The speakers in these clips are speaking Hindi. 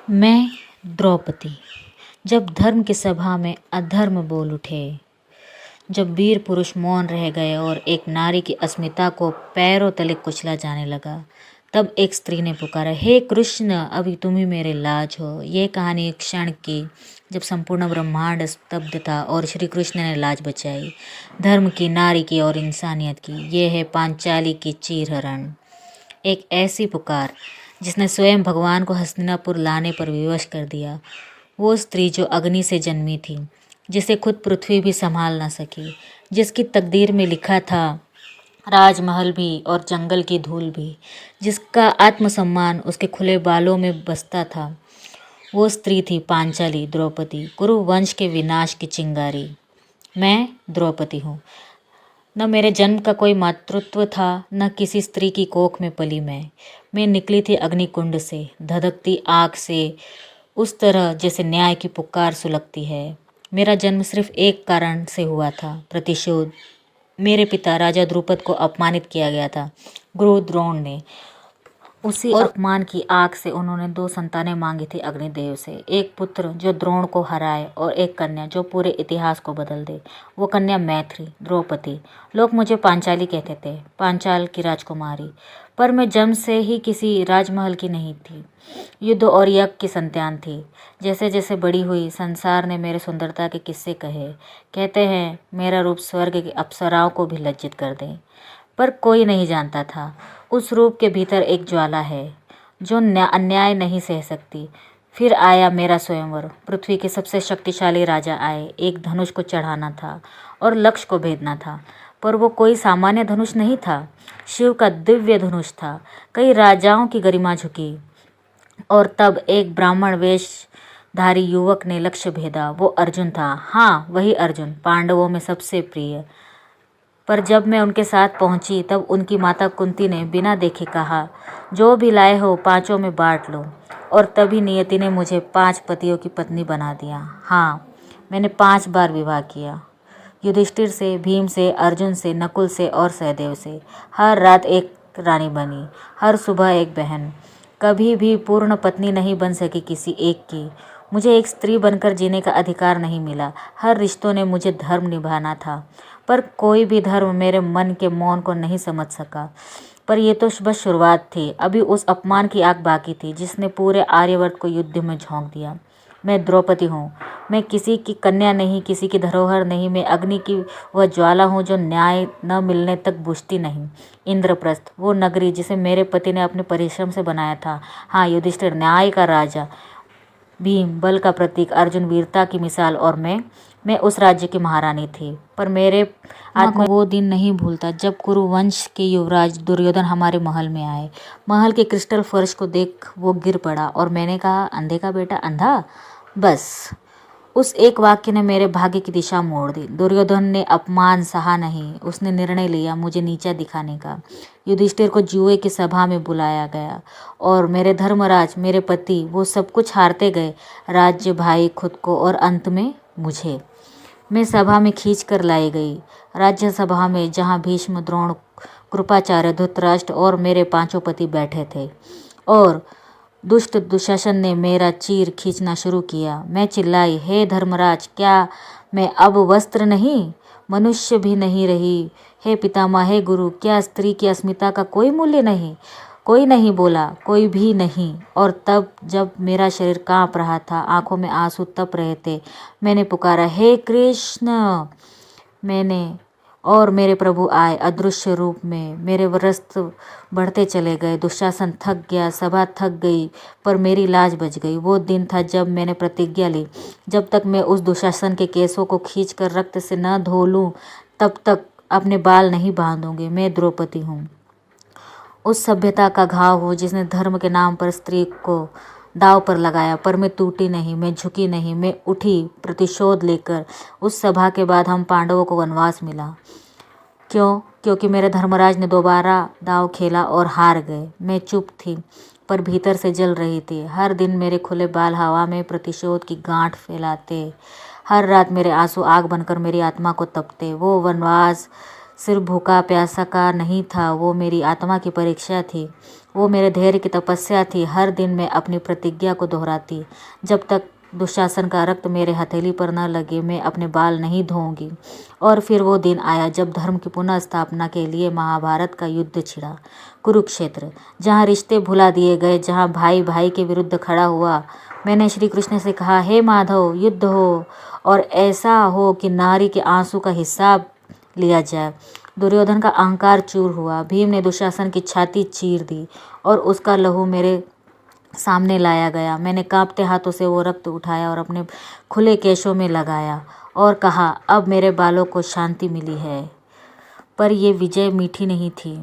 मैं द्रौपदी। जब धर्म की सभा में अधर्म बोल उठे, जब वीर पुरुष मौन रह गए और एक नारी की अस्मिता को पैरों तले कुचला जाने लगा, तब एक स्त्री ने पुकारा, हे कृष्ण, अभी तुम ही मेरे लाज हो। ये कहानी एक क्षण की जब संपूर्ण ब्रह्मांड स्तब्ध था और श्री कृष्ण ने लाज बचाई, धर्म की, नारी की और इंसानियत की। ये है पांचाली की चीरहरण। एक ऐसी पुकार जिसने स्वयं भगवान को हस्तिनापुर लाने पर विवश कर दिया। वो स्त्री जो अग्नि से जन्मी थी, जिसे खुद पृथ्वी भी संभाल न सकी, जिसकी तकदीर में लिखा था राजमहल भी और जंगल की धूल भी, जिसका आत्मसम्मान उसके खुले बालों में बसता था। वो स्त्री थी पांचाली, द्रौपदी, कुरु वंश के विनाश की चिंगारी। मैं द्रौपदी हूँ। न मेरे जन्म का कोई मातृत्व था, न किसी स्त्री की कोख में पली मैं निकली थी अग्निकुंड से, धधकती आग से, उस तरह जैसे न्याय की पुकार सुलगती है। मेरा जन्म सिर्फ एक कारण से हुआ था, प्रतिशोध। मेरे पिता राजा द्रुपद को अपमानित किया गया था गुरु द्रोण ने। उसी अपमान की आग से उन्होंने 2 संतानें मांगी थी अग्निदेव से, एक पुत्र जो द्रोण को हराए और एक कन्या जो पूरे इतिहास को बदल दे। वो कन्या मैं थी, द्रौपदी। लोग मुझे पांचाली कहते थे, पांचाल की राजकुमारी, पर मैं जन्म से ही किसी राजमहल की नहीं थी। युद्ध और यज्ञ की संतान थी। जैसे जैसे बड़ी हुई, संसार ने मेरे सुंदरता के किस्से कहे। कहते हैं मेरा रूप स्वर्ग की अप्सराओं को भी लज्जित कर दे, पर कोई नहीं जानता था उस रूप के भीतर एक ज्वाला है जो अन्याय नहीं सह सकती। फिर आया मेरा स्वयंवर। पृथ्वी के सबसे शक्तिशाली राजा आए। एक धनुष को चढ़ाना था और लक्ष्य को भेदना था, पर वो कोई सामान्य धनुष नहीं था, शिव का दिव्य धनुष था। कई राजाओं की गरिमा झुकी और तब एक ब्राह्मण वेशधारी युवक ने लक्ष्य भेदा। वो अर्जुन था। हाँ, वही अर्जुन, पांडवों में सबसे प्रिय। पर जब मैं उनके साथ पहुंची, तब उनकी माता कुंती ने बिना देखे कहा, जो भी लाए हो 5 में बांट लो। और तभी नियति ने मुझे 5 पतियों की पत्नी बना दिया। हाँ, मैंने 5 बार विवाह किया, युधिष्ठिर से, भीम से, अर्जुन से, नकुल से और सहदेव से। हर रात एक रानी बनी, हर सुबह एक बहन। कभी भी पूर्ण पत्नी नहीं बन सकी किसी एक की। मुझे एक स्त्री बनकर जीने का अधिकार नहीं मिला। हर रिश्तों ने मुझे धर्म निभाना था, पर कोई भी धर्म मेरे मन के मौन को नहीं समझ सका। पर यह तो बस शुरुआत थी। अभी उस अपमान की आग बाकी थी जिसने पूरे आर्यवर्त को युद्ध में झोंक दिया। मैं द्रौपदी हूँ। मैं किसी की कन्या नहीं, किसी की धरोहर नहीं। मैं अग्नि की वह ज्वाला हूँ जो न्याय न मिलने तक बुझती नहीं। इंद्रप्रस्थ, वो नगरी जिसे मेरे पति ने अपने परिश्रम से बनाया था। हाँ, युधिष्ठिर, न्याय का राजा। भीम, बल का प्रतीक। अर्जुन, वीरता की मिसाल। और मैं उस राज्य की महारानी थी। पर मेरे आत्मा वो दिन नहीं भूलता जब कुरुवंश के युवराज दुर्योधन हमारे महल में आए। महल के क्रिस्टल फर्श को देख वो गिर पड़ा और मैंने कहा, अंधे का बेटा अंधा। बस उस एक वाक्य ने मेरे भाग्य की दिशा मोड़ दी। दुर्योधन ने अपमान सहा नहीं। उसने निर्णय लिया मुझे नीचा दिखाने का। युधिष्ठिर को जुए की सभा में बुलाया गया और मेरे धर्मराज, मेरे पति, वो सब कुछ हारते गए, राज्य, भाई, खुद को और अंत में मुझे। मैं सभा में खींच कर लाई गई, राज्य सभा में, जहाँ भीष्म, द्रोण, कृपाचार्य, धृतराष्ट्र और मेरे 5 पति बैठे थे। और दुष्ट दुशासन ने मेरा चीर खींचना शुरू किया। मैं चिल्लाई, हे धर्मराज, क्या मैं अब वस्त्र नहीं, मनुष्य भी नहीं रही? हे पितामह, हे गुरु, क्या स्त्री की अस्मिता का कोई मूल्य नहीं? कोई नहीं बोला, कोई भी नहीं। और तब जब मेरा शरीर कांप रहा था, आंखों में आंसू तप रहे थे, मैंने पुकारा, हे कृष्ण। और मेरे प्रभु आए अदृश्य रूप में। मेरे वस्त्र बढ़ते चले गए। दुशासन थक गया, सभा थक गई, पर मेरी लाज बच गई। वो दिन था जब मैंने प्रतिज्ञा ली, जब तक मैं उस दुशासन के केसों को खींचकर रक्त से न धो लूं, तब तक अपने बाल नहीं बांधूंगी। मैं द्रौपदी हूँ। उस सभ्यता का घाव हो जिसने धर्म के नाम पर स्त्री को दाव पर लगाया, पर मैं टूटी नहीं, मैं झुकी नहीं, मैं उठी प्रतिशोध लेकर। उस सभा के बाद हम पांडवों को वनवास मिला। क्यों? क्योंकि मेरे धर्मराज ने दोबारा दाव खेला और हार गए। मैं चुप थी, पर भीतर से जल रही थी। हर दिन मेरे खुले बाल हवा में प्रतिशोध की गांठ फैलाते। हर रात मेरे आंसू आग बनकर मेरी आत्मा को तपते। वो वनवास सिर्फ भूखा प्यासा का नहीं था, वो मेरी आत्मा की परीक्षा थी। वो मेरे धैर्य की तपस्या थी। हर दिन मैं अपनी प्रतिज्ञा को दोहराती, जब तक दुशासन का रक्त मेरे हथेली पर न लगे मैं अपने बाल नहीं धोऊंगी। और फिर वो दिन आया जब धर्म की पुनः स्थापना के लिए महाभारत का युद्ध छिड़ा। कुरुक्षेत्र, जहाँ रिश्ते भुला दिए गए, जहाँ भाई भाई के विरुद्ध खड़ा हुआ। मैंने श्री कृष्ण से कहा, हे माधव, युद्ध हो और ऐसा हो कि नारी के आंसू का हिसाब लिया जाए। दुर्योधन का अहंकार चूर हुआ। भीम ने दुशासन की छाती चीर दी और उसका लहू मेरे सामने लाया गया। मैंने कांपते हाथों से वो रक्त उठाया और अपने खुले केशों में लगाया और कहा, अब मेरे बालों को शांति मिली है। पर ये विजय मीठी नहीं थी।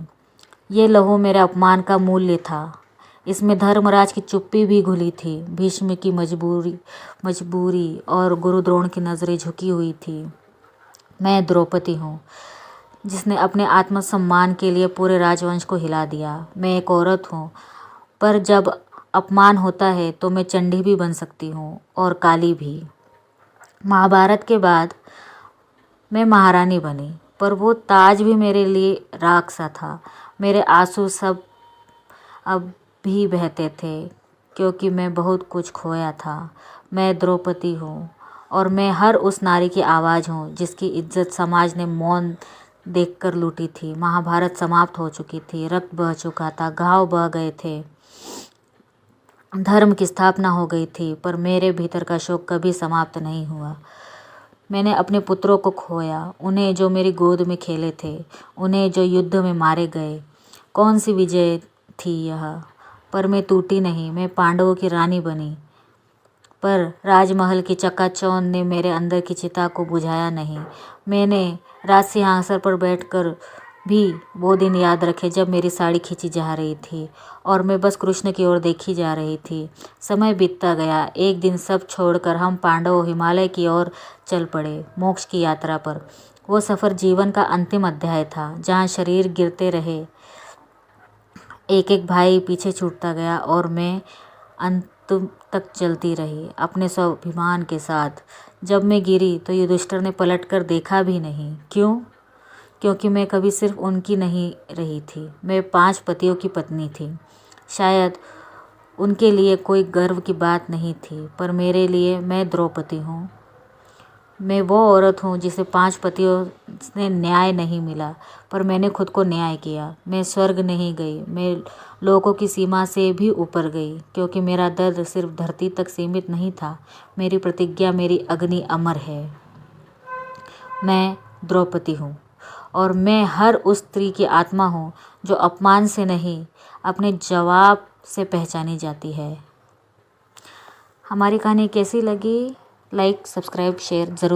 ये लहू मेरे अपमान का मूल्य था। इसमें धर्मराज की चुप्पी भी घुली थी। भीष्म की मजबूरी और गुरु द्रोण की नज़रें झुकी हुई थी। मैं द्रौपदी हूँ, जिसने अपने आत्मसम्मान के लिए पूरे राजवंश को हिला दिया। मैं एक औरत हूँ, पर जब अपमान होता है तो मैं चंडी भी बन सकती हूँ और काली भी। महाभारत के बाद मैं महारानी बनी, पर वो ताज भी मेरे लिए राख सा था। मेरे आंसू सब अब भी बहते थे, क्योंकि मैं बहुत कुछ खोया था। मैं द्रौपदी हूँ और मैं हर उस नारी की आवाज़ हूँ जिसकी इज्जत समाज ने मौन देखकर लूटी थी। महाभारत समाप्त हो चुकी थी, रक्त बह चुका था, घाव बह गए थे, धर्म की स्थापना हो गई थी, पर मेरे भीतर का शोक कभी समाप्त नहीं हुआ। मैंने अपने पुत्रों को खोया, उन्हें जो मेरी गोद में खेले थे, उन्हें जो युद्ध में मारे गए। कौन सी विजय थी यह? पर मैं टूटी नहीं। मैं पांडवों की रानी बनी, पर राजमहल की चकाचौंध ने मेरे अंदर की चिता को बुझाया नहीं। मैंने राजसिंहासन पर बैठकर भी वो दिन याद रखे जब मेरी साड़ी खींची जा रही थी और मैं बस कृष्ण की ओर देखी जा रही थी। समय बीतता गया। एक दिन सब छोड़कर हम पांडव हिमालय की ओर चल पड़े, मोक्ष की यात्रा पर। वो सफ़र जीवन का अंतिम अध्याय था, जहाँ शरीर गिरते रहे, एक एक भाई पीछे छूटता गया और मैं अंत तक चलती रही अपने स्वाभिमान के साथ। जब मैं गिरी तो युधिष्ठिर ने पलटकर देखा भी नहीं। क्यों? क्योंकि मैं कभी सिर्फ उनकी नहीं रही थी, मैं 5 पतियों की पत्नी थी। शायद उनके लिए कोई गर्व की बात नहीं थी, पर मेरे लिए मैं द्रौपदी हूँ। मैं वो औरत हूँ जिसे 5 पतियों से न्याय नहीं मिला, पर मैंने खुद को न्याय किया। मैं स्वर्ग नहीं गई, मैं लोगों की सीमा से भी ऊपर गई, क्योंकि मेरा दर्द सिर्फ धरती तक सीमित नहीं था। मेरी प्रतिज्ञा, मेरी अग्नि अमर है। मैं द्रौपदी हूँ और मैं हर उस स्त्री की आत्मा हूँ जो अपमान से नहीं, अपने जवाब से पहचानी जाती है। हमारी कहानी कैसी लगी? लाइक, सब्सक्राइब, शेयर ज़रूर।